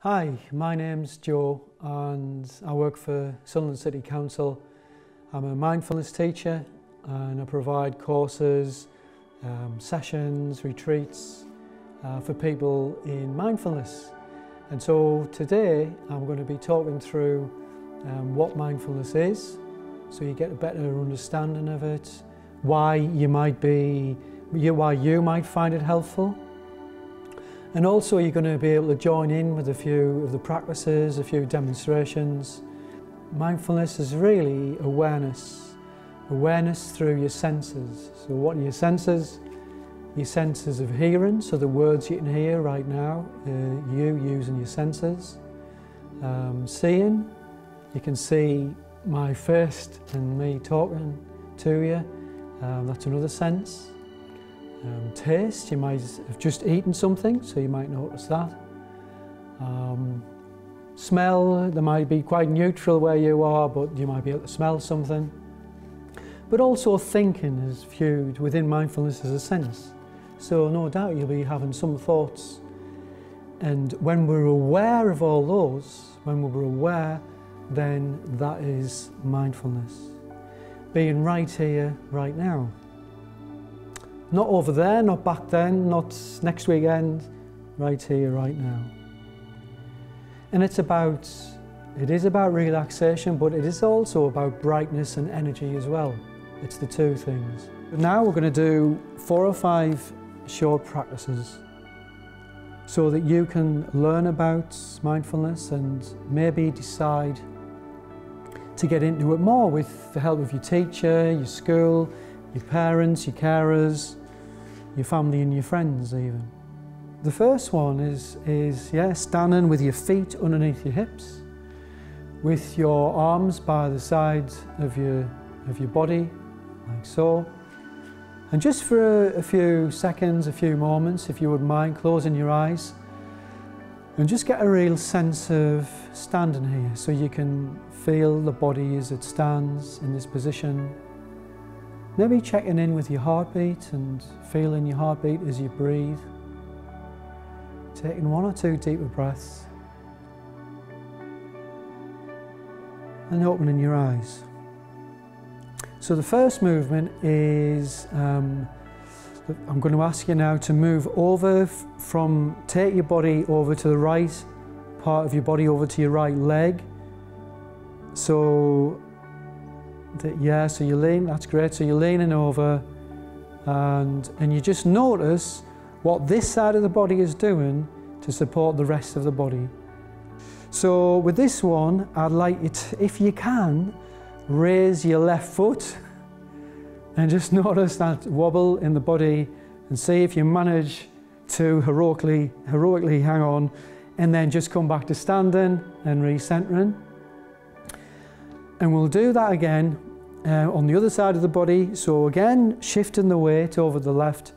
Hi, my name's Joe and I work for Sunderland City Council. I'm a mindfulness teacher and I provide courses, sessions, retreats for people in mindfulness. And so today I'm going to be talking through what mindfulness is, so you get a better understanding of it, why you might find it helpful. And also you're going to be able to join in with a few of the practices, a few demonstrations. Mindfulness is really awareness through your senses. So what are your senses? Your senses of hearing, so the words you can hear right now, you using your senses. Seeing, you can see my face and me talking to you, that's another sense. Taste, you might have just eaten something, so you might notice that. Smell, they might be quite neutral where you are, but you might be able to smell something. But also thinking is viewed within mindfulness as a sense. So no doubt you'll be having some thoughts. And when we're aware of all those, when we're aware, then that is mindfulness. Being right here, right now. Not over there, not back then, not next weekend, right here, right now. And it is about relaxation, but it is also about brightness and energy as well. It's the two things. But now we're going to do 4 or 5 short practices so that you can learn about mindfulness and maybe decide to get into it more with the help of your teacher, your school, your parents, your carers, your family and your friends even. The first one is standing with your feet underneath your hips, with your arms by the sides of your body, like so. And just for a few seconds, a few moments, if you wouldn't mind, closing your eyes and just get a real sense of standing here, so you can feel the body as it stands in this position. Maybe checking in with your heartbeat and feeling your heartbeat as you breathe. Taking 1 or 2 deeper breaths and opening your eyes. So the first movement is, I'm going to ask you now to move over take your body over to the right part of your body, over to your right leg. So so you lean, that's great. So you're leaning over and you just notice what this side of the body is doing to support the rest of the body. So with this one, I'd like you to, if you can, raise your left foot and just notice that wobble in the body and see if you manage to heroically hang on, and then just come back to standing and recentering. And we'll do that again on the other side of the body. So again, shifting the weight over the left,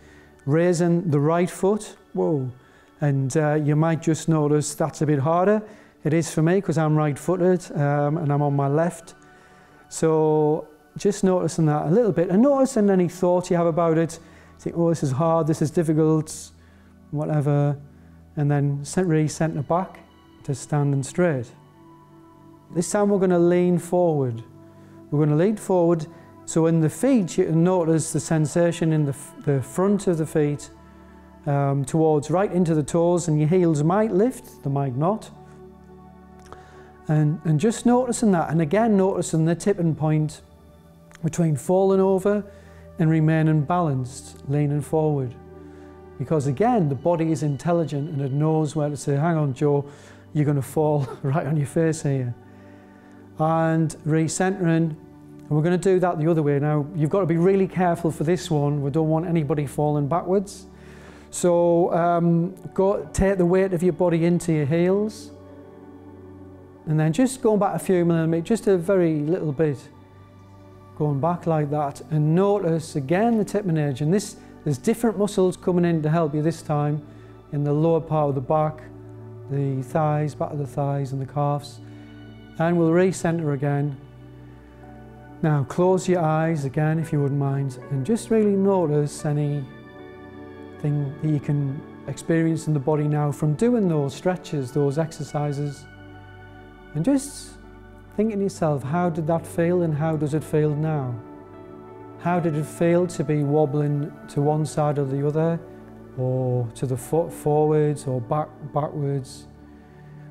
raising the right foot. Whoa. And you might just notice that's a bit harder. It is for me because I'm right-footed and I'm on my left. So just noticing that a little bit and noticing any thoughts you have about it. Think, oh, this is hard, this is difficult, whatever. And then recenter back to standing straight. This time we're going to lean forward. We're going to lean forward, so in the feet you can notice the sensation in the front of the feet towards right into the toes, and your heels might lift, they might not. And just noticing that, and again noticing the tipping point between falling over and remaining balanced, leaning forward. Because again, the body is intelligent and it knows where to say, hang on Joe, you're going to fall right on your face here. And recentering, and we're going to do that the other way. Now, you've got to be really careful for this one. We don't want anybody falling backwards. So take the weight of your body into your heels, and then just going back a few millimeters, just a very little bit, going back like that, and notice again the tipping edge. And there's different muscles coming in to help you this time, in the lower part of the back, the thighs, back of the thighs and the calves. And we'll recenter again. Now close your eyes again if you wouldn't mind, and just really notice anything that you can experience in the body now from doing those stretches, those exercises, and just thinking to yourself, how did that feel and how does it feel now? How did it feel to be wobbling to one side or the other, or to the foot forwards or backwards?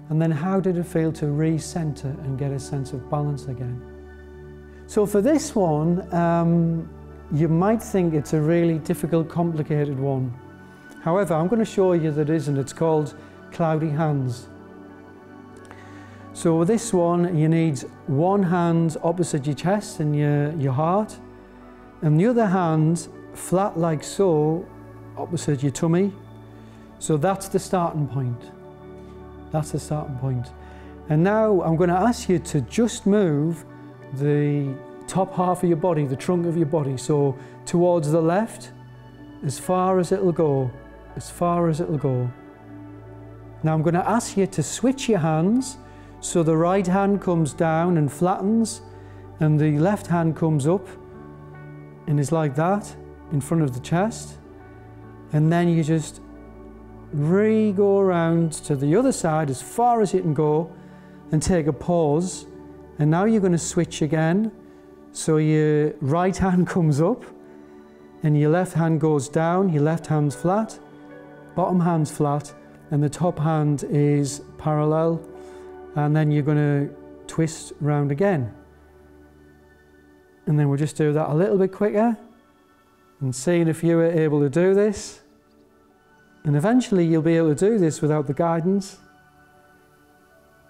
And then how did it feel to re-center and get a sense of balance again? So for this one, you might think it's a really difficult, complicated one. However, I'm going to show you that it isn't. It's called cloudy hands. So with this one, you need one hand opposite your chest and your heart, and the other hand flat like so, opposite your tummy. So that's the starting point. That's the starting point. And now I'm going to ask you to just move the top half of your body, the trunk of your body, so towards the left, as far as it'll go, as far as it'll go. Now I'm going to ask you to switch your hands, so the right hand comes down and flattens, and the left hand comes up and is like that in front of the chest. And then you just go around to the other side as far as you can go and take a pause. And now you're going to switch again. So your right hand comes up and your left hand goes down, your left hand's flat, bottom hand's flat, and the top hand is parallel. And then you're going to twist round again. And then we'll just do that a little bit quicker and seeing if you were able to do this. And eventually you'll be able to do this without the guidance.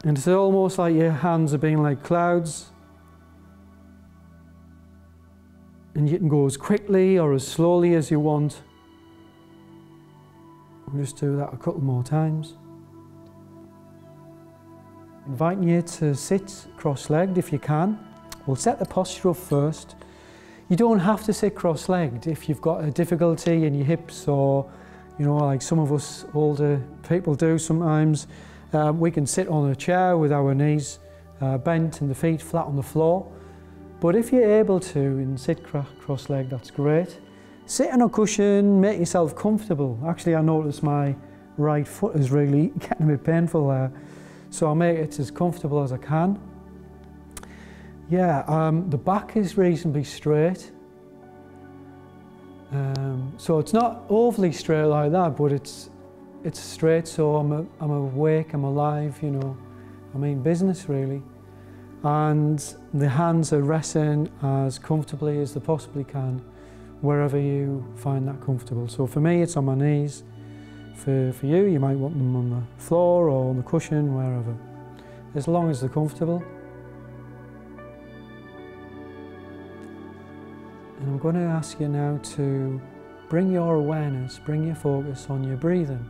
And it's almost like your hands are being like clouds. And you can go as quickly or as slowly as you want. We'll just do that a couple more times. Inviting you to sit cross-legged if you can. We'll set the posture up first. You don't have to sit cross-legged if you've got a difficulty in your hips, or like some of us older people do sometimes. We can sit on a chair with our knees bent and the feet flat on the floor. But if you're able to and sit cross-legged, that's great. Sit on a cushion, make yourself comfortable. Actually, I notice my right foot is really getting a bit painful there. So I'll make it as comfortable as I can. Yeah, the back is reasonably straight. So it's not overly straight like that, but it's straight, so I'm awake, I'm alive, I mean business really. And the hands are resting as comfortably as they possibly can, wherever you find that comfortable. So for me, it's on my knees. For you, you might want them on the floor or on the cushion, wherever, as long as they're comfortable. And I'm going to ask you now to bring your awareness, bring your focus on your breathing.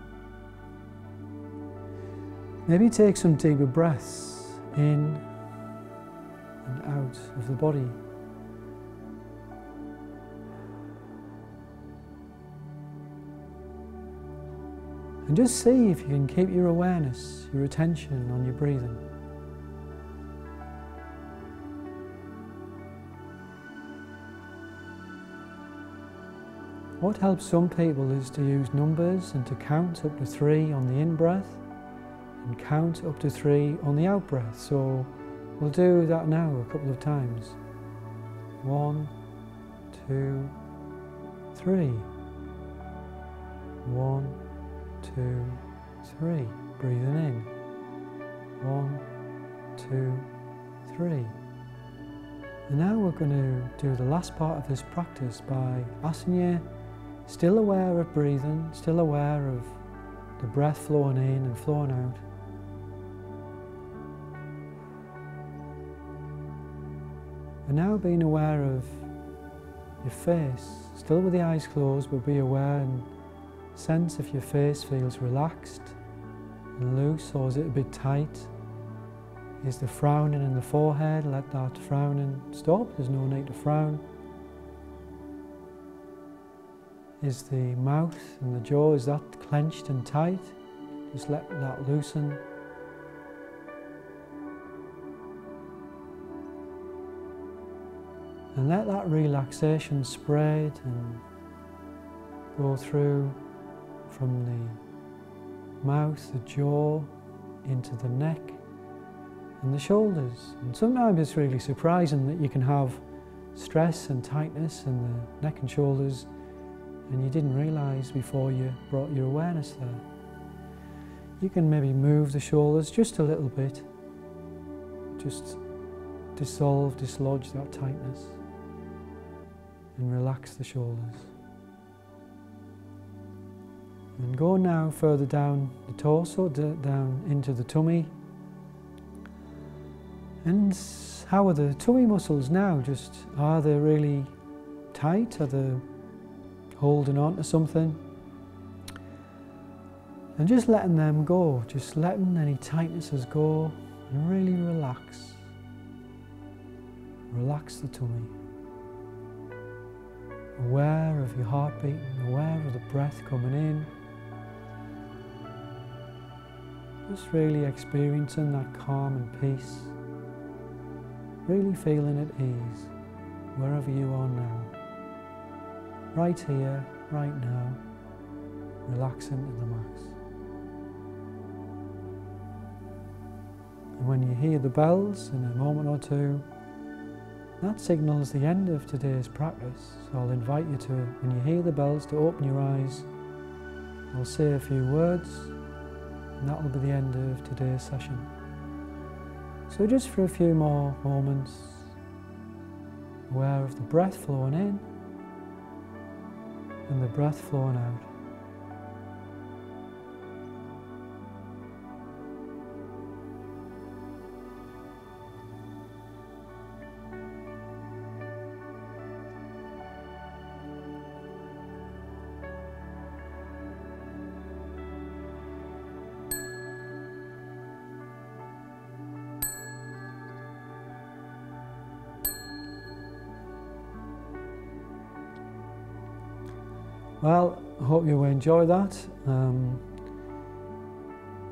Maybe take some deeper breaths in and out of the body. And just see if you can keep your awareness, your attention on your breathing. What helps some people is to use numbers and to count up to 3 on the in-breath and count up to 3 on the out-breath. So we'll do that now a couple of times. 1, 2, 3. 1, 2, 3. Breathing in. 1, 2, 3. And now we're going to do the last part of this practice by asking you, still aware of breathing, still aware of the breath flowing in and flowing out. And now being aware of your face, still with the eyes closed, but be aware and sense if your face feels relaxed and loose, or is it a bit tight? Is the frowning in the forehead? Let that frowning stop, there's no need to frown. Is the mouth and the jaw, is that clenched and tight? Just let that loosen. And let that relaxation spread and go through from the mouth, the jaw, into the neck and the shoulders. And sometimes it's really surprising that you can have stress and tightness in the neck and shoulders and you didn't realise before you brought your awareness there. You can maybe move the shoulders just a little bit, just dislodge that tightness and relax the shoulders. And go now further down the torso, down into the tummy. And how are the tummy muscles now? Just, are they really tight? Are they holding on to something? And just letting them go, just letting any tightnesses go and really relax. Relax the tummy. Aware of your heart beating, aware of the breath coming in. Just really experiencing that calm and peace. Really feeling at ease wherever you are now. Right here, right now, relaxing to the max. And when you hear the bells in a moment or two, that signals the end of today's practice. So I'll invite you to, when you hear the bells, to open your eyes. I'll say a few words, and that will be the end of today's session. So just for a few more moments, aware of the breath flowing in and the breath flowing out. Well, I hope you enjoy that.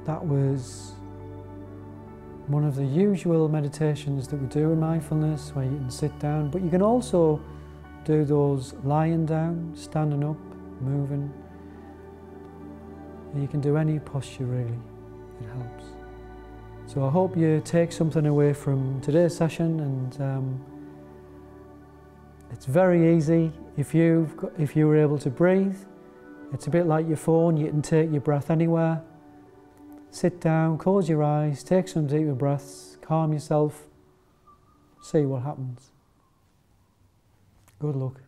That was one of the usual meditations that we do in mindfulness, where you can sit down, but you can also do those lying down, standing up, moving. You can do any posture really, it helps. So I hope you take something away from today's session, and it's very easy. If you were able to breathe, it's a bit like your phone. You can take your breath anywhere. Sit down, close your eyes, take some deeper breaths, calm yourself, see what happens. Good luck.